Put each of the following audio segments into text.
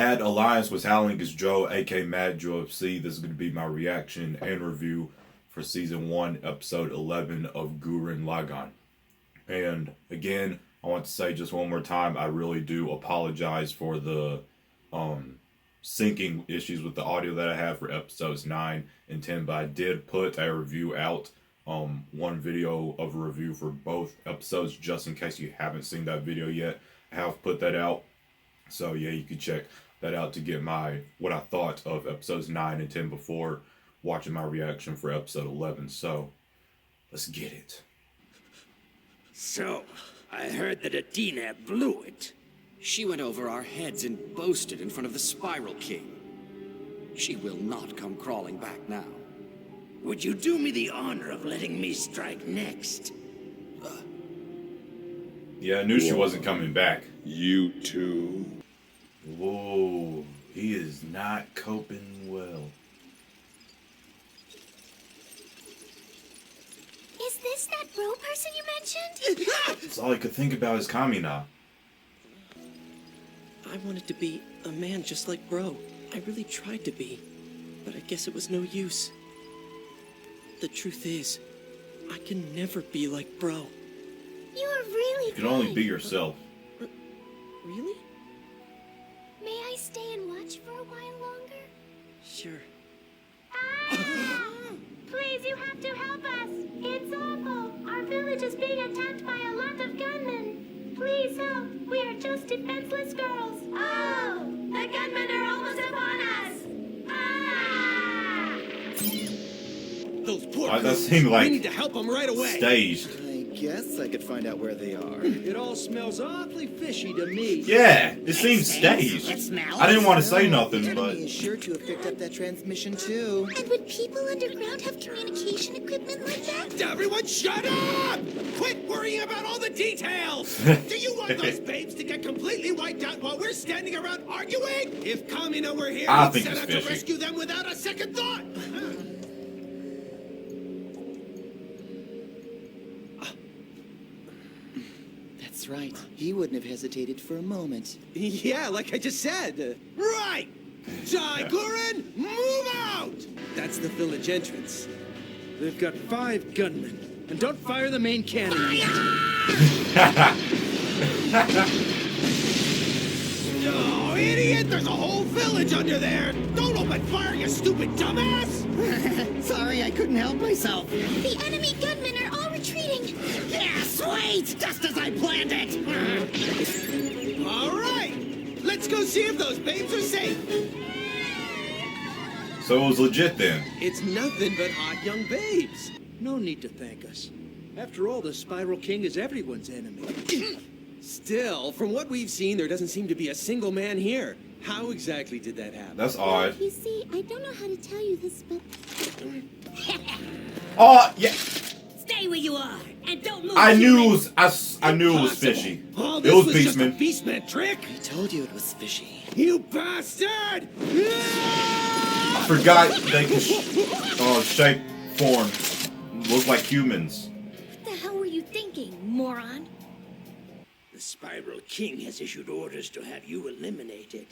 Mad Alliance was howling as Joe, aka Mad Joe FC. This is going to be my reaction and review for Season 1, Episode 11 of Gurren Lagann. And again, I want to say just one more time, I really do apologize for the syncing issues with the audio that I have for Episodes 9 and 10, but I did put a review out, one video of a review for both episodes, just in case you haven't seen that video yet. I have put that out. So yeah, you can check that out to get what I thought of episodes 9 and 10 before watching my reaction for episode 11. So let's get it. So, I heard that Adina blew it. She went over our heads and boasted in front of the Spiral King. She will not come crawling back now. Would you do me the honor of letting me strike next? Yeah, I knew she wasn't coming back. You too. Whoa, he is not coping well. Is this that bro person you mentioned? That's all he could think about is Kamina. I wanted to be a man just like Bro. I really tried to be, but I guess it was no use. The truth is, I can never be like Bro. You are really You can only be yourself. Really? May I stay and watch for a while longer? Sure. Please, you have to help us. It's awful. Our village is being attacked by a lot of gunmen. Please help. We are just defenseless girls. Oh, the gunmen are almost upon us. Ah! Those poor Why does that girls. seem like We need to help them right away. staged? I guess I could find out where they are. It all smells awfully fishy to me. Yeah, it seems staged. I didn't want to say nothing, The but enemy is sure to have picked up that transmission too. And would people underground have communication equipment like that? Everyone shut up! Quit worrying about all the details! Do you want those babes to get completely wiped out while we're standing around arguing? If Kamina were here, I he'd think set it's out fishy. to rescue them without a second thought! That's right. He wouldn't have hesitated for a moment. Yeah, like I just said. Right! Jai Gurren, move out! That's the village entrance. They've got 5 gunmen. And don't fire the main cannon. Oh, idiot! There's a whole village under there! Don't open fire, you stupid dumbass! Sorry, I couldn't help myself. The enemy gunmen are all retreating. Yeah, sweet! Just as I planned it. All right! Let's go see if those babes are safe! so it was legit then. It's nothing but hot young babes. No need to thank us. After all, the Spiral King is everyone's enemy. Still, from what we've seen, there doesn't seem to be a single man here. How exactly did that happen? That's odd. You see, I don't know how to tell you this, but... Oh yeah, Stay where you are and don't move. I knew it was. I knew it was Impossible. fishy. Oh, It this was was just a Beastman. Beastman trick! I told you it was fishy. You bastard! I forgot they could shape, form, look like humans. What the hell were you thinking, moron? The Spiral King has issued orders to have you eliminated.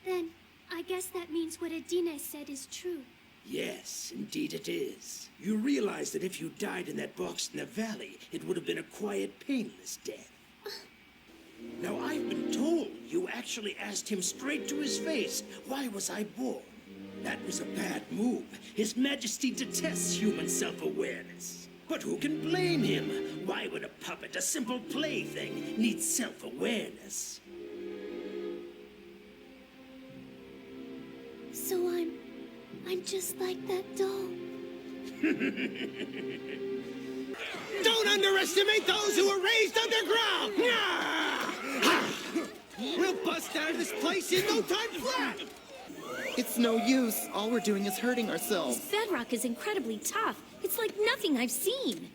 Then, I guess that means what Adina said is true. Yes, indeed it is. You realize that if you died in that box in the valley, it would have been a quiet, painless death. Now, I've been told you actually asked him straight to his face, why was I born? That was a bad move. His Majesty detests human self-awareness. But who can blame him? Why would a puppet, a simple plaything, need self-awareness? So I'm just like that doll. Don't underestimate those who were raised underground! We'll bust out of this place in no time flat! It's no use. All we're doing is hurting ourselves. This bedrock is incredibly tough. It's like nothing I've seen.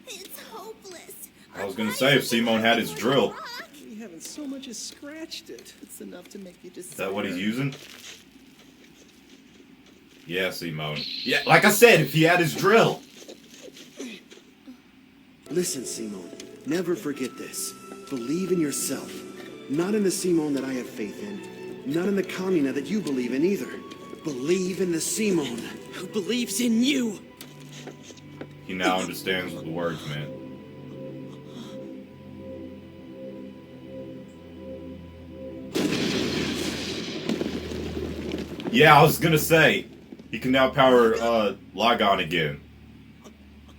It's hopeless. I was gonna say if Simone had his drill. We haven't so much as scratched it. It's enough to make you Is that what he's despair. using? Yeah, Simone. Yeah, like I said, if he had his drill. Listen, Simone. Never forget this. Believe in yourself. Not in the Simone that I have faith in. Not in the Kamina that you believe in either. Believe in the Simone. Who believes in you? He now understands what the words meant. Yeah, I was gonna say, he can now power Lagann again.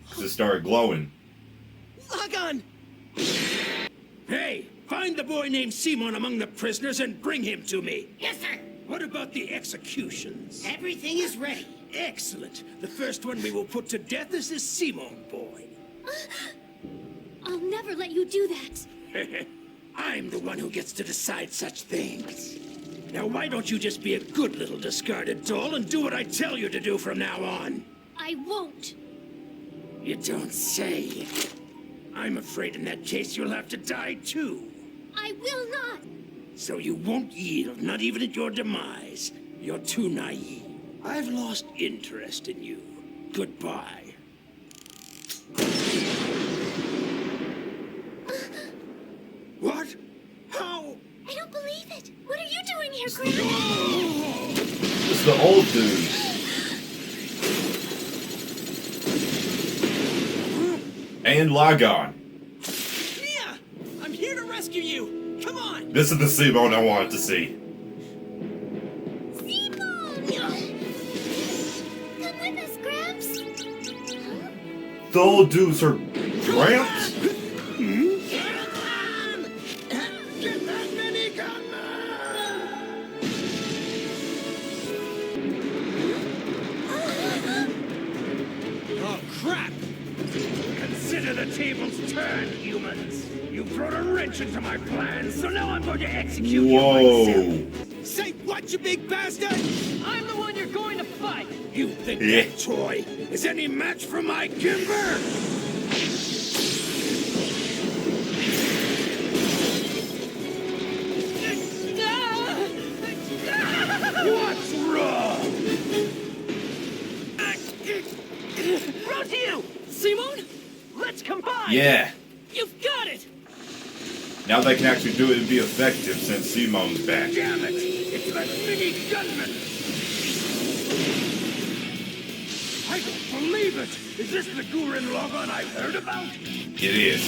Because it started glowing. Lagann! Hey, find the boy named Simon among the prisoners and bring him to me. Yes, sir. What about the executions? Everything is ready. Excellent. The first one we will put to death is this Simon boy. I'll never let you do that. I'm the one who gets to decide such things. Now, why don't you just be a good little discarded doll and do what I tell you to do from now on? I won't. You don't say. I'm afraid in that case you'll have to die too. I will not. So you won't yield, not even at your demise. You're too naive. I've lost interest in you. Goodbye. What? How? I don't believe it. What are you doing here, Grant? It's the old dude. And Lagann. Mia! I'm here to rescue you! Come on! This is the Simone I wanted to see. Simon! Come with us, Gramps. The old dudes are Gramps? Get that minigun! Oh, crap! Consider the tables turned, humans. You brought a wrench into my plans, so now I'm going to execute you myself. Whoa. Say what, you big bastard? I'm the one you're going to fight. You think Yeah. that toy is any match for my Kimber? What's wrong? Bro to you! Simone? Let's combine! Yeah. You've got it! Now they can actually do it and be effective since Simone's back. Damn it! It's that mini gunman! I don't believe it! Is this the Gurren Lagann I've heard about? It is.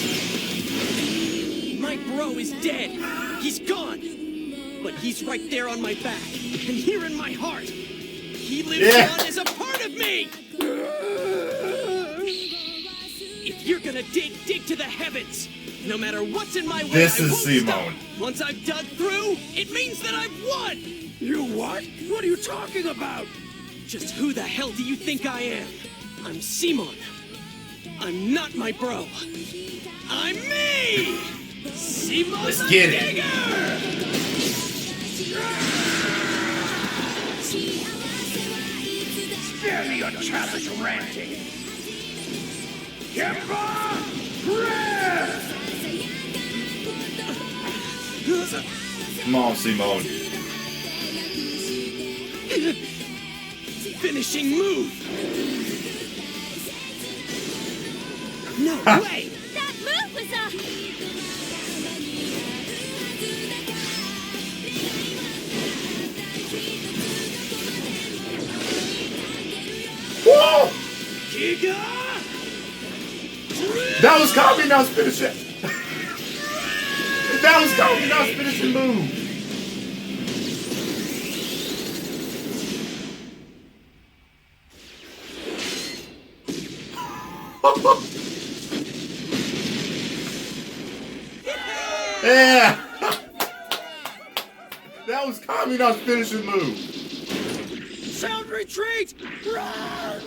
My bro is dead. He's gone. But he's right there on my back. And here in my heart. He lives Yeah. on as a part of me! If you're gonna dig to the heavens. No matter what's in my way, This I is won't Simone. stop. Once I've dug through, it means that I've won! You what? What are you talking about? Just who the hell do you think I am? I'm Simon. I'm not my bro. I'm me! Simon Let's the get it. Digger! Spare me your childish ranting! Kimber! Grab! Come on, Simone. Finishing move! No way! That move was a... Whoa! Giga! That was Kami, now it's finishing. That was Kami, now it's finishing move. Yeah! That was Kami, now it's finishing move. Sound retreat! Run!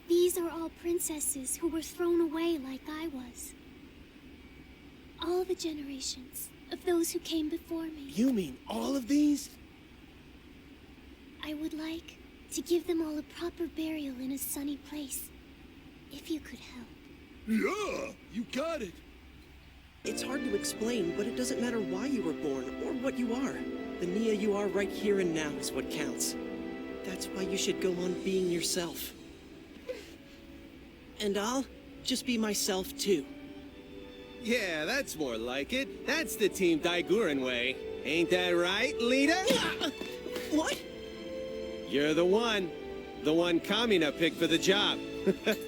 These are all princesses who were thrown away like I was. All the generations of those who came before me. You mean all of these? I would like to give them all a proper burial in a sunny place. If you could help. Yeah, you got it. It's hard to explain, but it doesn't matter why you were born or what you are. The Nia you are right here and now is what counts. That's why you should go on being yourself. And I'll just be myself too. Yeah, that's more like it. That's the Team Daiguren way. Ain't that right, Lita? What? You're the one. The one Kamina picked for the job.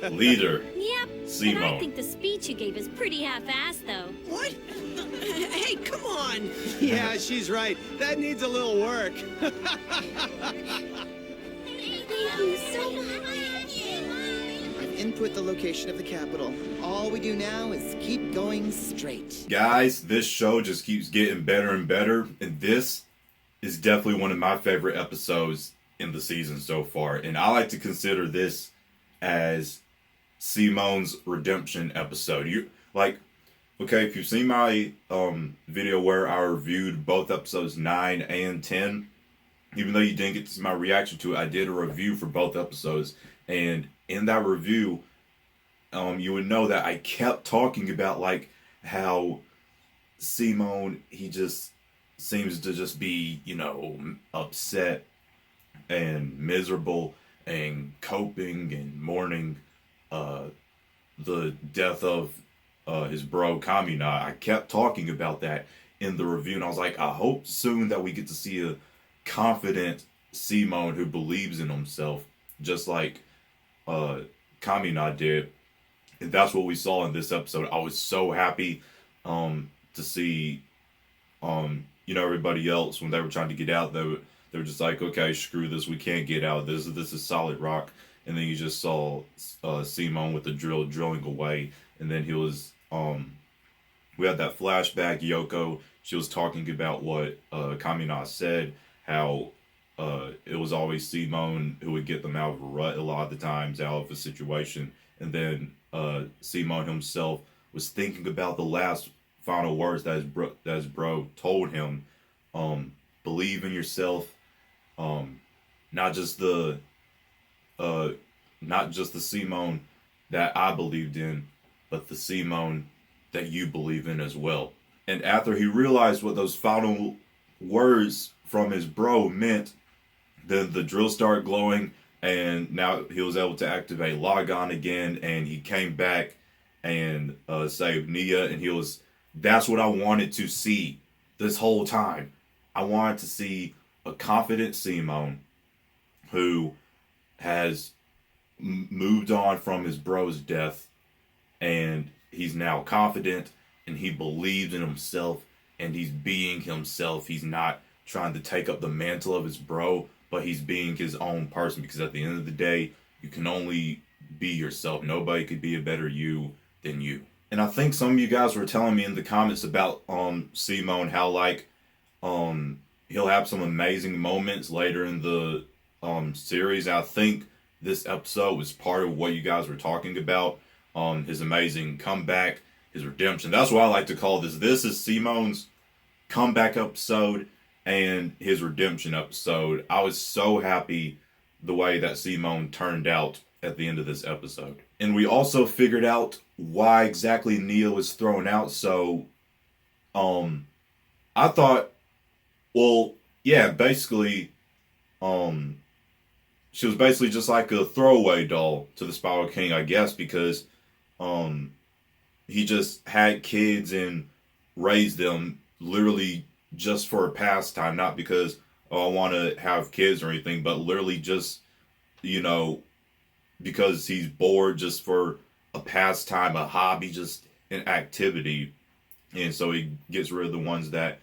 Leader. Yep. But I Simone. think the speech you gave is pretty half-assed, though. What? Hey, come on! Yeah, she's right. That needs a little work. Thank you so much. I've input the location of the capital. All we do now is keep going straight. Guys, this show just keeps getting better and better, and this is definitely one of my favorite episodes in the season so far. And I like to consider this as Simone's redemption episode. Okay, if you've seen my video where I reviewed both episodes 9 and 10, even though you didn't get to see my reaction to it, I did a review for both episodes. And in that review, you would know that I kept talking about like how Simone, he just seems to just be, upset and miserable and coping and mourning the death of his bro Kamina. I kept talking about that in the review, and I was like, I hope soon that we get to see a confident Simone who believes in himself, just like Kamina did. And that's what we saw in this episode. I was so happy to see everybody else, when they were trying to get out, they were just like, okay, screw this, we can't get out. This is solid rock. And then you just saw Simone with the drill drilling away, and then he was we had that flashback. Yoko, she was talking about what Kamina said, how it was always Simone who would get them out of a rut a lot of the times, out of a situation. And then Simone himself was thinking about the last final words that his bro told him. Believe in yourself. Not just the Simone that I believed in, but the Simone that you believe in as well. And after he realized what those final words from his bro meant, then the drill started glowing, and now he was able to activate Lagann again, and he came back and saved Nia, and that's what I wanted to see this whole time. I wanted to see a confident Simone who has moved on from his bro's death, and he's now confident, and he believes in himself, and he's being himself. He's not trying to take up the mantle of his bro, but he's being his own person, because at the end of the day, you can only be yourself. Nobody could be a better you than you. And I think some of you guys were telling me in the comments about Simone, how he'll have some amazing moments later in the series. I think this episode was part of what you guys were talking about. His amazing comeback, his redemption. That's what I like to call this. This is Simone's comeback episode and his redemption episode. I was so happy the way that Simone turned out at the end of this episode. And we also figured out why exactly Nia was thrown out. So I thought, well, yeah, basically she was basically just like a throwaway doll to the Spiral King, I guess, because he just had kids and raised them literally just for a pastime, not because, I want to have kids or anything, but literally just, because he's bored, just for a pastime, a hobby, just an activity. And so he gets rid of the ones that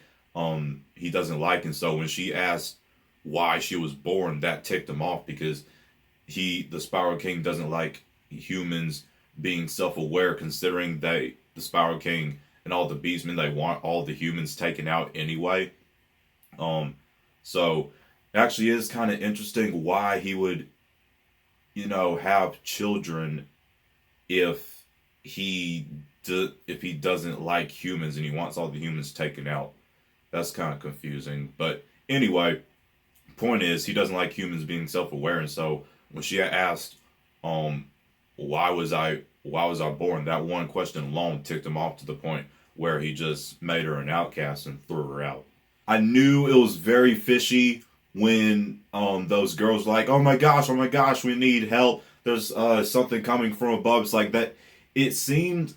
he doesn't like. And so when she asked why she was born, that ticked him off, because the Spiral King doesn't like humans being self-aware, considering that the Spiral King and all the beastmen, they want all the humans taken out anyway. So it actually is kind of interesting why he would, have children if he doesn't like humans and he wants all the humans taken out. That's kind of confusing. But anyway, point is, he doesn't like humans being self-aware, and so when she asked, why was I born? That one question alone ticked him off to the point where he just made her an outcast and threw her out. I knew it was very fishy when those girls were like, oh my gosh, we need help. There's something coming from above. It's like that. It seemed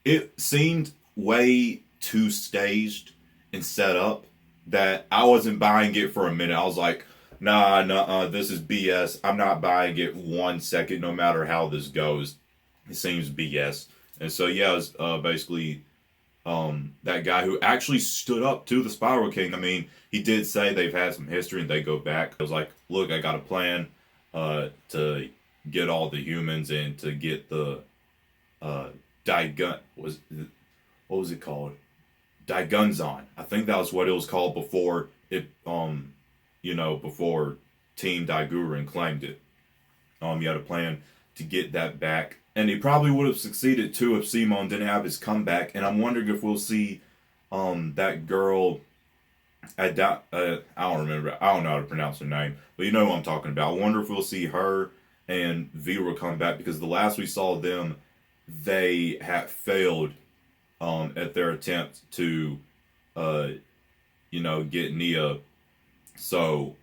it seemed way too staged and set up that I wasn't buying it for a minute. I was like, nah, this is BS. I'm not buying it 1 second, no matter how this goes. It seems BS. And so, yeah, it was basically that guy who actually stood up to the Spiral King. I mean, he did say they've had some history and they go back. I was like, look, I got a plan to get all the humans and to get the what was it called? Daigunzon. I think that was what it was called before it before Team Daiguren claimed it. He had a plan to get that back. And he probably would have succeeded too if Simon didn't have his comeback. And I'm wondering if we'll see that girl I don't remember. I don't know how to pronounce her name, but you know who I'm talking about. I wonder if we'll see her and Vera come back, because the last we saw them, they had failed at their attempt to get Nia. So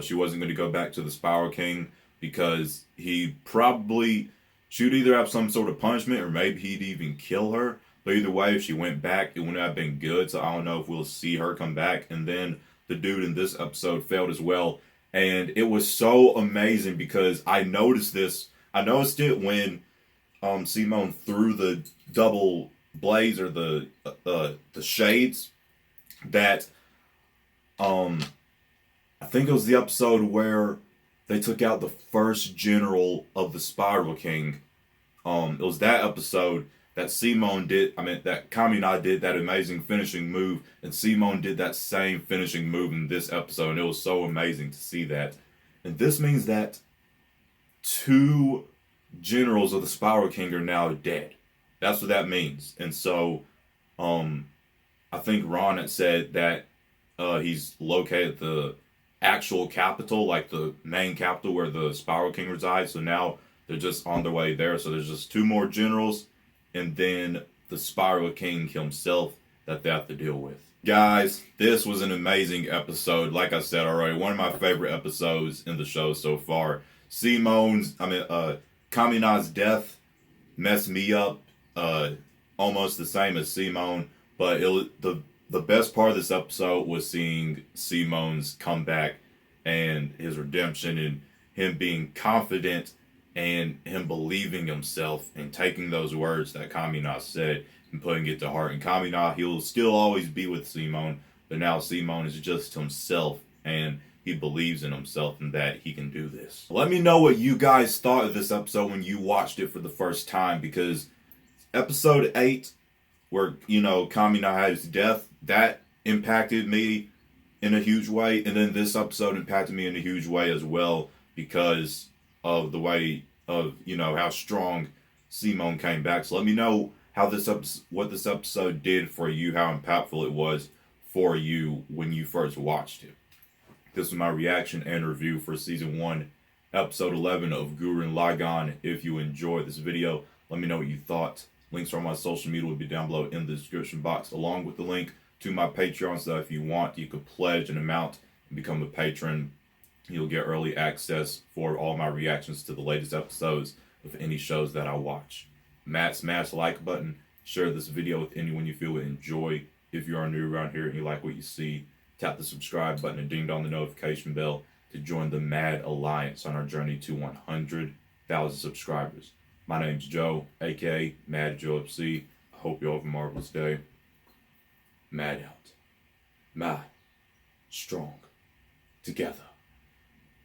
she wasn't going to go back to the Spiral King, because she'd either have some sort of punishment or maybe he'd even kill her. But either way, if she went back, it wouldn't have been good. So I don't know if we'll see her come back. And then the dude in this episode failed as well. And it was so amazing because I noticed it when Simone threw the double blades or the shades, that I think it was the episode where they took out the first general of the Spiral King. It was that episode that that Kamina did that amazing finishing move, and Simone did that same finishing move in this episode, and it was so amazing to see that. And this means that 2 generals of the Spiral King are now dead. That's what that means. And so, I think Ron had said that he's located the actual capital, like the main capital where the Spiral King resides. So now they're just on their way there. So there's just 2 more generals, and then the Spiral King himself that they have to deal with. Guys, this was an amazing episode. Like I said already, one of my favorite episodes in the show so far. Kamina's death messed me up almost the same as Simone, but the best part of this episode was seeing Simone's comeback and his redemption, and him being confident and him believing himself and taking those words that Kamina said and putting it to heart. And Kamina, he'll still always be with Simone, but now Simone is just himself, and he believes in himself and that he can do this. Let me know what you guys thought of this episode when you watched it for the first time, because episode 8, where, Kamina had his death, that impacted me in a huge way. And then this episode impacted me in a huge way as well, because of the way of, how strong Simone came back. So let me know what this episode did for you, how impactful it was for you when you first watched it. This was my reaction and review for Season 1, Episode 11 of Gurren Lagann. If you enjoyed this video, let me know what you thought. Links for my social media will be down below in the description box, along with the link to my Patreon, so if you want, you could pledge an amount and become a patron. You'll get early access for all my reactions to the latest episodes of any shows that I watch. Smash the like button. Share this video with anyone you feel would enjoy. If you are new around here and you like what you see, tap the subscribe button and ding dong the notification bell to join the Mad Alliance on our journey to 100,000 subscribers. My name's Joe, aka Mad Joe FC. I hope you all have a marvelous day. Mad out. Mad. Strong. Together.